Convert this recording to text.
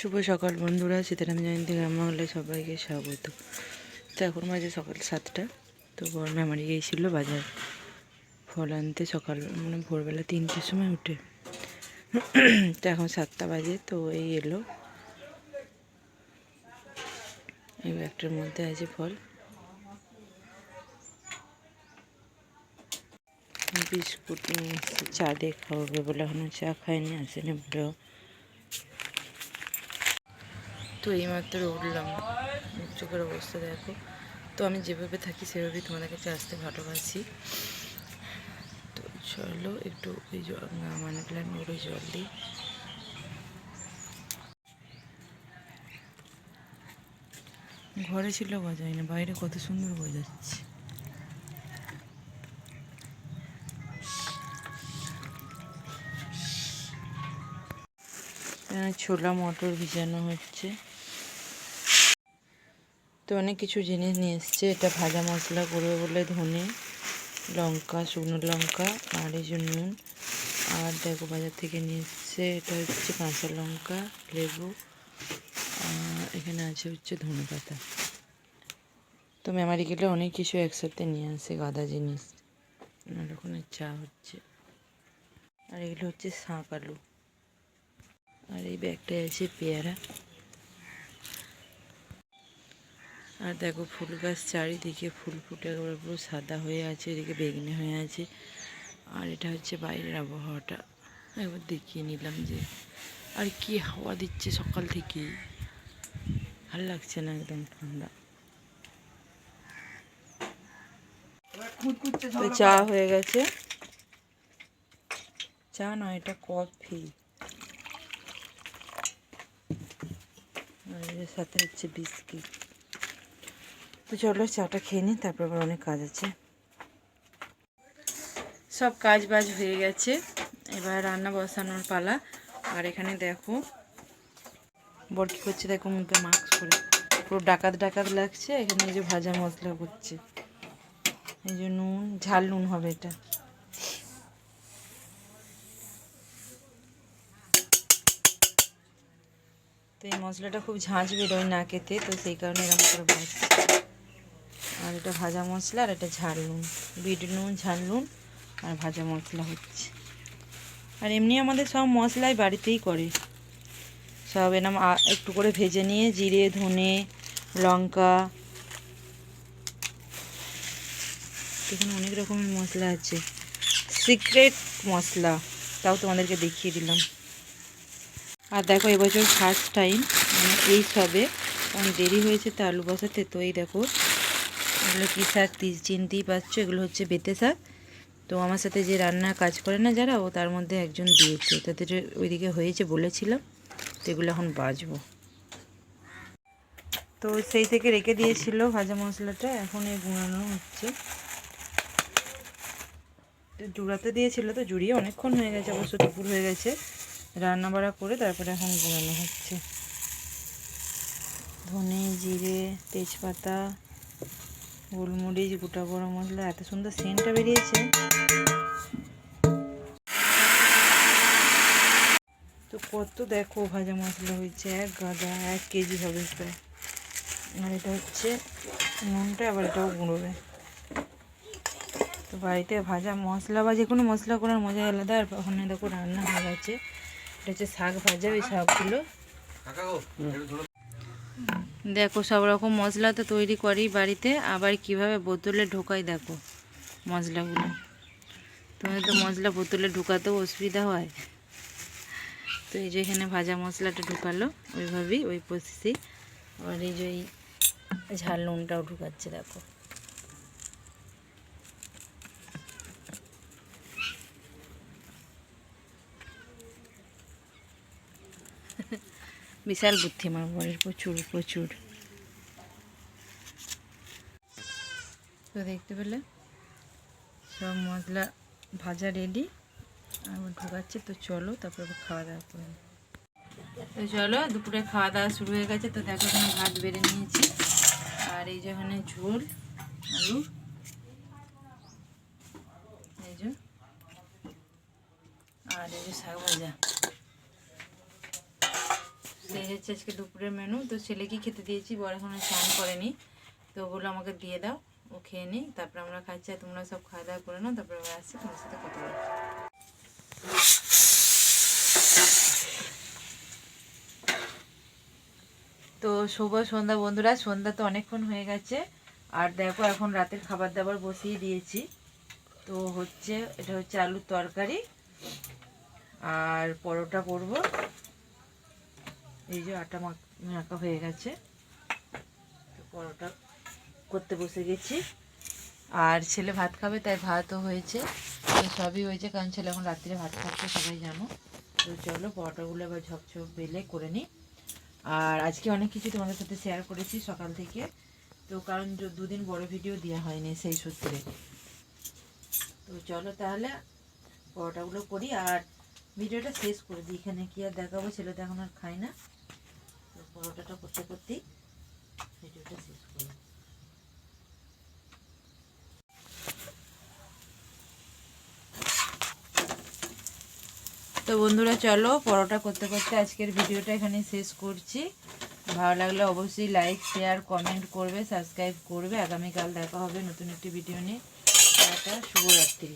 শুভ সকাল বন্ধুরা, সীতারাম জয়ন্তী গ্রাম বাংলায় সবাইকে স্বাগত। তো এখন বাজে সকাল 7টা। তো বড় মেমারি গিয়েছিল বাজার ফল আনতে, সকাল মানে ভোরবেলা 3টের সময় উঠে। তো এখন 7টা বাজে। তো এই এলো, এই ব্যাগটার মধ্যে আছে ফল, বিস্কুট নিয়ে এসছে। চা দিয়ে খাওয়াবে বলে এখনো চা খায়নি, আসেনি বলেও। তো এইমাত্র উঠলাম, চোখের অবস্থা দেখো। তো আমি যেভাবে থাকি সেভাবেই তোমাদের কাছে আসতে ভালোবাসি। তো চলো একটু ওই মানি প্ল্যান্ট ওগুলো জল দিই। ঘরে ছিল গজায় না, বাইরে কত সুন্দর গজাচ্ছে। ছোলা মটর ভিজানো হচ্ছে। তো অনেক কিছু জিনিস নিয়ে এসছে। এটা ভাজা মশলা করবে বলে ধনে, লঙ্কা, শুকনো লঙ্কা, আর এই যে নুন। আর দেখো বাজার থেকে নিয়ে এসছে, এটা হচ্ছে কাঁচা লঙ্কা, লেবু, এখানে আছে হচ্ছে ধনে পাতা। তো মেমারি গেলে অনেক কিছু একসাথে নিয়ে আসে, গাদা জিনিস। আর ওখানে চা হচ্ছে। আর এগুলো হচ্ছে শাঁক আলু। আর এই ব্যাগটায় আছে পেয়ারা। আর দেখো ফুল গাছ, চারিদিকে ফুল ফুটে একবার পুরো সাদা হয়ে আছে, এদিকে বেগুনি হয়ে আছে। আর এটা হচ্ছে বাইরের আবহাওয়াটা, একবার দেখিয়ে নিলাম যে আর কি হাওয়া দিচ্ছে সকাল থেকে, ভালো লাগছে না, একদম ঠান্ডা। তো চা হয়ে গেছে, চা নয় এটা কফি। আর এর সাথে হচ্ছে বিস্কিট। তো চলো চাটা খেয়ে নিই, তারপর আবার অনেক কাজ আছে। সব কাজ বাজ হয়ে গেছে, এবার রান্না বসানোর পালা। আর এখানে দেখো বর কী করছে, দেখো মুখে মাস্ক করে, পুরো ডাকাত ডাকাত লাগছে। এখানে এই যে ভাজা মশলা করছে, এই যে নুন, ঝাল নুন হবে এটা। তো এই মশলাটা খুব ঝাঁঝ বেরোয় নাকেতে, তো সেই কারণে এরকম করে ভাজছে। আর এটা ভাজা মশলা, আর এটা ঝাল নুন, বিট নুন, ঝাল নুন আর ভাজা মশলা হচ্ছে। আর এমনি আমাদের সব মশলাই বাড়িতেই করে, সব এরকম একটু করে ভেজে নিয়ে জিরে, ধনে, লঙ্কা, এখানে অনেক রকমের মশলা আছে, সিক্রেট মশলা, তাও তোমাদেরকে দেখিয়ে দিলাম। আর দেখো এবছর ফার্স্ট টাইম মানে এই সবে, কারণ দেরি হয়েছে তো আলু বসাতে। তো এই দেখো এগুলো কী শাক চিনতেই পারছো, এগুলো হচ্ছে বেতে শাক। তো আমার সাথে যে রান্নার কাজ করে না যারা, ও তার মধ্যে একজন দিয়েছে, তাদের ওইদিকে হয়েছে বলেছিলাম। তো এগুলো এখন বাজবো। তো সেই থেকে রেখে দিয়েছিল ভাজা মশলাটা, এখন এই গুঁড়ানো হচ্ছে। জুড়াতে দিয়েছিল, তো জুড়িয়ে অনেকক্ষণ হয়ে গেছে, অবশ্য দুপুর হয়ে গেছে। রান্না বাড়া করে তারপরে এখন গুঁড়ানো হচ্ছে। ধনে, জিরে, তেজপাতা, গোলমরিচ, গোটা গরম মশলা, এত সুন্দর সেন্টটা বেরিয়েছে। তো কত দেখো ভাজা মশলা হয়েছে, এক গাদা, 1 কেজি হবে প্রায়। আর এটা হচ্ছে নুনটা, আবার এটাও গুঁড়োবে। তো বাড়িতে ভাজা মশলা বা যে কোনো মশলা করার মজা আলাদা। আর ওখানে দেখো রান্না হয়ে গেছে, এটা হচ্ছে শাক ভাজা, ওই শাকগুলো দেখো। সব রকম মশলা তো তৈরি করি বাড়িতে, আবার কিভাবে বোতলে ঢোকাই দেখো মশলাগুলো। তোমাদের তো মশলা বোতলে ঢোকাতেও অসুবিধা হয়। তো এই যে এখানে ভাজা মশলাটা ঢুকালো ওইভাবেই, ওই প্রসেসেই। আর এই যে এই ঝাল নুনটাও ঢুকাচ্ছে দেখো। বিশাল বুদ্ধি আমার বরের, প্রচুর প্রচুর। তো দেখতে পেলে সব মশলা ভাজা রেডি, আবার ঢোকাচ্ছে। তো চলো তারপরে খাওয়া দাওয়া করে। তো চলো দুপুরে খাওয়া দাওয়া শুরু হয়ে গেছে। তো দেখো এখানে ভাত বেড়ে নিয়েছি, আর এই যে এখানে ঝোল আলু, এই যে, আর এই যে শাক ভাজা। এই হচ্ছে আজকে দুপুরের মেনু। তো ছেলেকে খেতে দিয়েছি, বড় এখনো স্নান করেনি, তো ওগুলো আমাকে দিয়ে দাও, ও খেয়ে নিই, তারপরে আমরা খাচ্ছি। আর তোমরা সব খাওয়া দাওয়া করে নাও, তারপরে আবার আসছি তোমার সাথে কথা বলবো। তো শুভ সন্ধ্যা বন্ধুরা, সন্ধ্যা তো অনেকক্ষণ হয়ে গেছে। আর দেখো এখন রাতের খাবার দাবার বসিয়ে দিয়েছি। তো হচ্ছে এটা হচ্ছে আলুর তরকারি আর পরোটা করব। এই যে আটা মাখা হয়ে গেছে, তো পরোটা করতে বসে গেছি। আর ছেলে ভাত খাবে, তাই ভাতও হয়েছে, তো সবই হয়েছে, কারণ ছেলে এখন রাত্রে ভাত খাচ্ছে, সবাই জানো। তো চলো পরোটাগুলো এবার ঝকঝক বেলে করে নিই। আর আজকে অনেক কিছু তোমাদের সাথে শেয়ার করেছি সকাল থেকে, তো কারণ দুদিন বড় ভিডিও দেওয়া হয়নি সেই সূত্রে। তো চলো তাহলে পরোটাগুলো করি আর ভিডিওটা শেষ করে দিই। এখানে কি আর দেখাবো, ছেলে তো এখন আর খায় না। তো পরোটাটা করতে করতেই ভিডিওটা শেষ করবো। তো বন্ধুরা চলো পরোটা করতে করতে আজকের ভিডিওটা এখানে শেষ করছি। ভালো লাগলে অবশ্যই লাইক শেয়ার কমেন্ট করবে, সাবস্ক্রাইব করবে। আগামীকাল দেখা হবে নতুন একটি ভিডিও নিয়ে। টাটা, শুভরাত্রি।